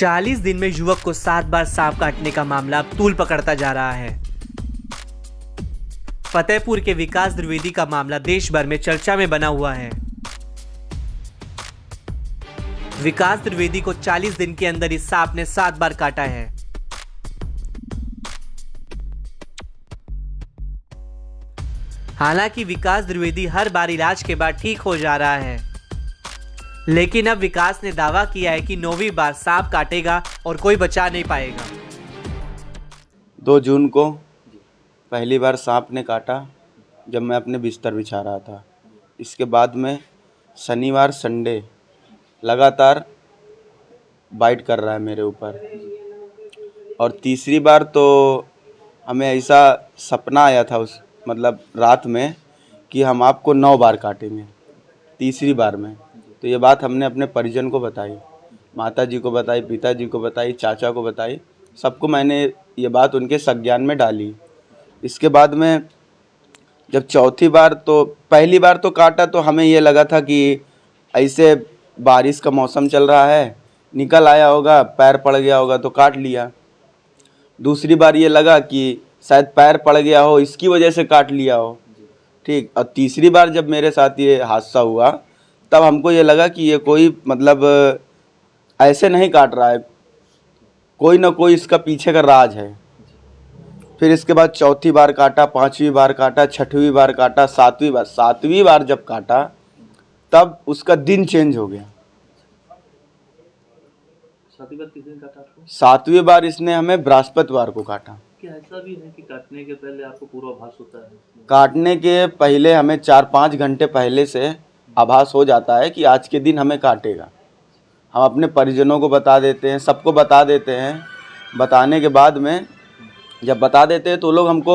40 दिन में युवक को 7 बार सांप काटने का मामला अब तूल पकड़ता जा रहा है। फतेहपुर के विकास द्विवेदी का मामला देश भर में चर्चा में बना हुआ है। विकास द्विवेदी को 40 दिन के अंदर इस सांप ने 7 बार काटा है। हालांकि विकास द्विवेदी हर बार इलाज के बाद ठीक हो जा रहा है, लेकिन अब विकास ने दावा किया है कि 9वीं बार सांप काटेगा और कोई बचा नहीं पाएगा। 2 जून को पहली बार सांप ने काटा जब मैं अपने बिस्तर बिछा रहा था। इसके बाद में शनिवार संडे लगातार बाइट कर रहा है मेरे ऊपर। और तीसरी बार तो हमें ऐसा सपना आया था उस रात में कि हम आपको 9 बार काटेंगे। तीसरी बार में तो ये बात हमने अपने परिजन को बताई, माता जी को बताई, पिताजी को बताई, चाचा को बताई, सबको मैंने ये बात उनके संज्ञान में डाली। इसके बाद में जब चौथी बार तो पहली बार तो काटा तो हमें ये लगा था कि ऐसे बारिश का मौसम चल रहा है, निकल आया होगा, पैर पड़ गया होगा तो काट लिया। दूसरी बार ये लगा कि शायद पैर पड़ गया हो, इसकी वजह से काट लिया हो, ठीक। और तीसरी बार जब मेरे साथ ये हादसा हुआ तब हमको ये लगा कि ये कोई ऐसे नहीं काट रहा है, कोई ना कोई इसका पीछे का राज है। फिर इसके बाद चौथी बार काटा, 5वीं बार काटा, 6वीं बार काटा, 7वीं बार। 7वीं बार जब काटा तब उसका दिन चेंज हो गया। 7वीं बार किस दिन काटा आपको? 7वीं बार इसने हमें बृहस्पतिवार को काटा। क्या ऐसा भी है कि काटने के पहले आपको पूर्वाभास होता है? काटने के पहले हमें 4-5 घंटे पहले से आभास हो जाता है कि आज के दिन हमें काटेगा। हम अपने परिजनों को बता देते हैं, सबको बता देते हैं। बताने के बाद में जब बता देते हैं तो लोग हमको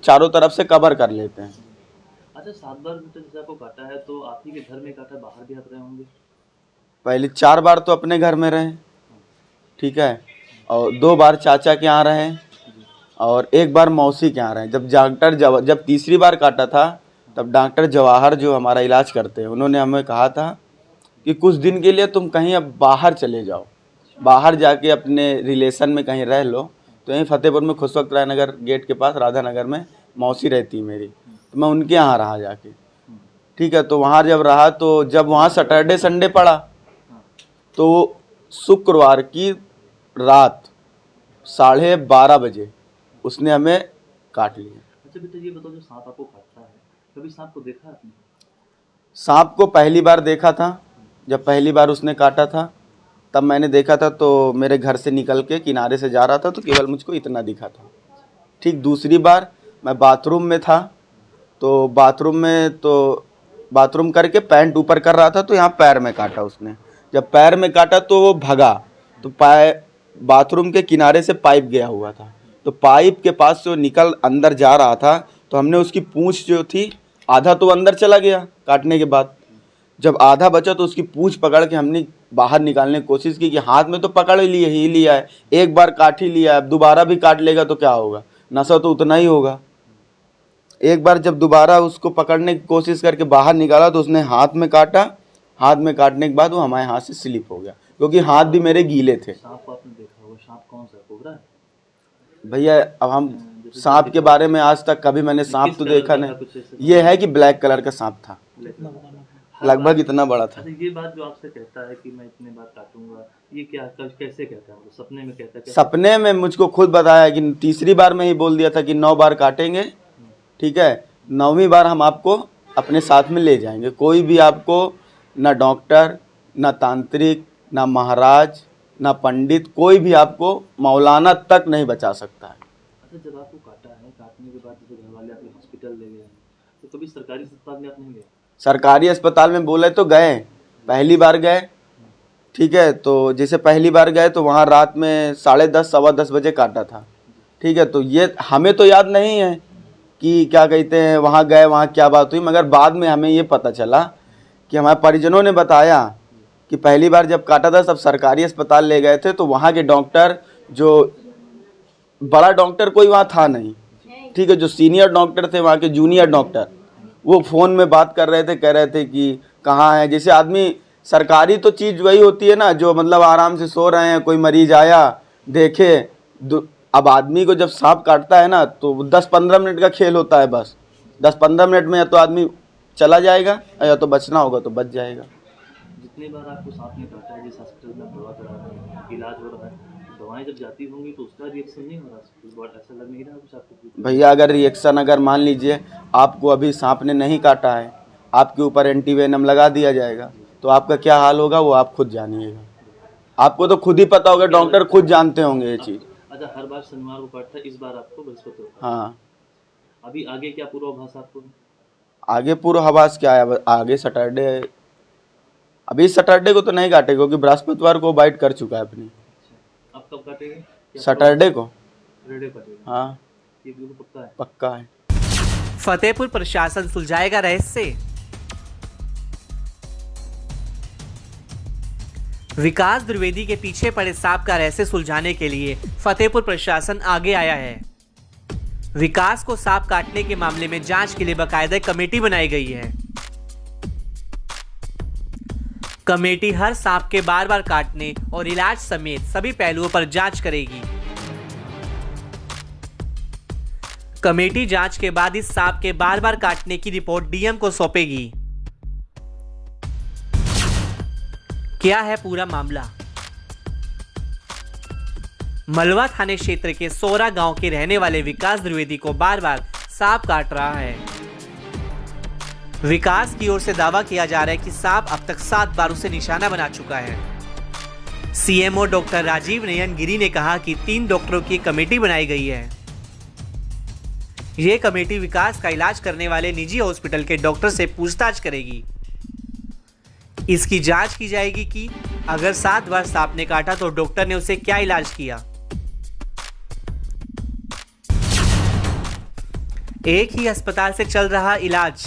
चारों तरफ से कवर कर लेते हैं। अच्छा, 7 बार जैसे आपको काटा है तो आप ही के घर में काटा, बाहर भी आप रहे होंगे? पहले 4 बार तो अपने घर में रहे, ठीक है, और 2 बार चाचा के यहाँ रहे और 1 बार मौसी के यहाँ रहे। जब तीसरी बार काटा था तब डॉक्टर जवाहर जो हमारा इलाज करते हैं उन्होंने हमें कहा था कि कुछ दिन के लिए तुम कहीं अब बाहर चले जाओ, बाहर जाके अपने रिलेशन में कहीं रह लो। तो यहीं फतेहपुर में खुशवक्त राय नगर गेट के पास राधा नगर में मौसी रहती मेरी, तो मैं उनके यहाँ रहा जाके, ठीक है। तो वहाँ जब रहा तो जब वहाँ सैटरडे संडे पड़ा तो शुक्रवार की रात 12:30 बजे उसने हमें काट लिया। अच्छा बेटा, ये बताओ, जो सांप आपको काटता है, कभी सांप को देखा आपने? सांप को पहली बार देखा था, जब पहली बार उसने काटा था तब मैंने देखा था। तो मेरे घर से निकल के किनारे से जा रहा था तो केवल मुझको इतना दिखा था, ठीक। दूसरी बार मैं बाथरूम में था, तो बाथरूम करके पैंट ऊपर कर रहा था तो यहाँ पैर में काटा उसने। जब पैर में काटा तो वो भगा, तो बाथरूम के किनारे से पाइप गया हुआ था, तो पाइप के पास से वो निकल अंदर जा रहा था तो हमने उसकी पूंछ जो थी, आधा तो अंदर चला गया काटने के बाद, जब आधा बचा तो उसकी पूंछ पकड़ के हमने बाहर निकालने की कोशिश की कि हाथ में तो पकड़ ही लिया है, 1 बार काट ही लिया है, अब दोबारा भी काट लेगा तो क्या होगा, नशा तो उतना ही होगा। एक बार जब दोबारा उसको पकड़ने की कोशिश करके बाहर निकाला तो उसने हाथ में काटा। हाथ में काटने के बाद वो हमारे हाथ से स्लिप हो गया, क्योंकि हाथ भी मेरे गीले थे। सांप आपने देखा होगा, सांप कौन सा, कोबरा है? भैया अब हम सांप के बारे में आज तक कभी मैंने सांप तो देखा नहीं, ये है कि ब्लैक कलर का सांप था, लगभग इतना बड़ा था। ये बात जो आपसे कहता है कि मैं इतने बार काटूंगा, ये क्या कैसे कहता है? सपने में कहता है? सपने में मुझको खुद बताया कि तीसरी बार में ही बोल दिया था कि 9 बार काटेंगे, ठीक है, 9वीं बार हम आपको अपने साथ में ले जाएंगे। कोई भी आपको, ना डॉक्टर, ना तांत्रिक, ना महाराज, ना पंडित, कोई भी आपको मौलाना तक नहीं बचा सकता है। अच्छा, जब आपको काटा है, काटने के बाद जैसे घर वाले आपके हॉस्पिटल ले गए, तो कभी सरकारी अस्पताल में आप नहीं गए? सरकारी अस्पताल में बोले तो गए, पहली बार गए, ठीक है। तो जैसे पहली बार गए तो वहाँ रात में 10:30 सवा 10 बजे काटा था, ठीक है। तो ये हमें तो याद नहीं है कि क्या कहते हैं वहाँ गए, वहाँ क्या बात हुई, मगर बाद में हमें ये पता चला कि हमारे परिजनों ने बताया कि पहली बार जब काटा था सब सरकारी अस्पताल ले गए थे, तो वहाँ के डॉक्टर, जो बड़ा डॉक्टर कोई वहाँ था नहीं, ठीक है, जो सीनियर डॉक्टर थे वहाँ के जूनियर डॉक्टर, वो फ़ोन में बात कर रहे थे, कह रहे थे कि कहाँ है। जैसे आदमी सरकारी तो चीज़ वही होती है ना, जो मतलब आराम से सो रहे हैं, कोई मरीज आया देखे। अब आदमी को जब सांप काटता है ना तो 10-15 मिनट का खेल होता है बस। 10-15 मिनट में या तो आदमी चला जाएगा या तो बचना होगा तो बच जाएगा। जितनी बार आपको सांप ने काटा है, जिस हॉस्पिटल में आप दवा करा रहे हैं, इलाज हो रहा है, दवाएं जब जाती होंगी तो उसका रिएक्शन नहीं हो रहा, कुछ बहुत ऐसा लग नहीं रहा कुछ आपको? भैया अगर रिएक्शन, अगर मान लीजिए आपको अभी सांप ने नहीं काटा है, आपके ऊपर एंटीवेनम लगा दिया जाएगा तो आपका क्या हाल होगा वो आप खुद जानिएगा। आपको तो खुद ही पता होगा, डॉक्टर खुद जानते होंगे ये चीज़। अच्छा, हर बार शनिवार को काटता है, इस बार आपको बृहस्पतिवार? हाँ। अभी आगे क्या पूर्वाभास आपको? आगे पूर्वाभास क्या है, आगे सैटरडे, अभी सैटरडे को तो नहीं काटेगा क्योंकि बृहस्पतिवार को बाइट कर चुका है अपनी। अब कब काटेगा? सैटरडे को। सैटरडे काटेगा? हाँ, ये बिल्कुल पक्का है? पक्का है। फतेहपुर प्रशासन सुलझाएगा रहस्य? विकास द्विवेदी के पीछे पड़े सांप का रहस्य सुलझाने के लिए फतेहपुर प्रशासन आगे आया है। विकास को सांप काटने के मामले में जांच के लिए बाकायदा कमेटी बनाई गई है। कमेटी हर सांप के बार बार काटने और इलाज समेत सभी पहलुओं पर जांच करेगी। कमेटी जांच के बाद इस सांप के बार बार काटने की रिपोर्ट डीएम को सौंपेगी। क्या है पूरा मामला? मलवा थाने क्षेत्र के सोरा गांव के रहने वाले विकास द्विवेदी को बार बार सांप काट रहा है। विकास की ओर से दावा किया जा रहा है कि सांप अब तक 7 बार उसे निशाना बना चुका है। सीएमओ डॉक्टर राजीव नयन गिरी ने कहा कि 3 डॉक्टरों की कमेटी बनाई गई है। यह कमेटी विकास का इलाज करने वाले निजी हॉस्पिटल के डॉक्टर से पूछताछ करेगी। इसकी जांच की जाएगी कि अगर 7 बार सांप ने काटा तो डॉक्टर ने उसे क्या इलाज किया। एक ही अस्पताल से चल रहा इलाज।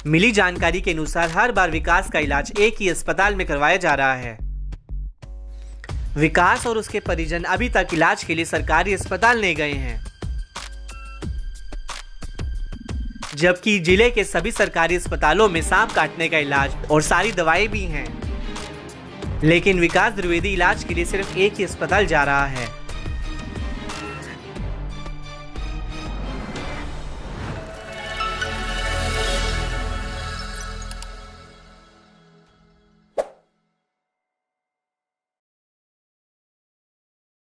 मिली जानकारी के अनुसार हर बार विकास का इलाज एक ही अस्पताल में करवाया जा रहा है। विकास और उसके परिजन अभी तक इलाज के लिए सरकारी अस्पताल नहीं गए हैं, जबकि जिले के सभी सरकारी अस्पतालों में सांप काटने का इलाज और सारी दवाएं भी हैं। लेकिन विकास द्विवेदी इलाज के लिए सिर्फ एक ही अस्पताल जा रहा है।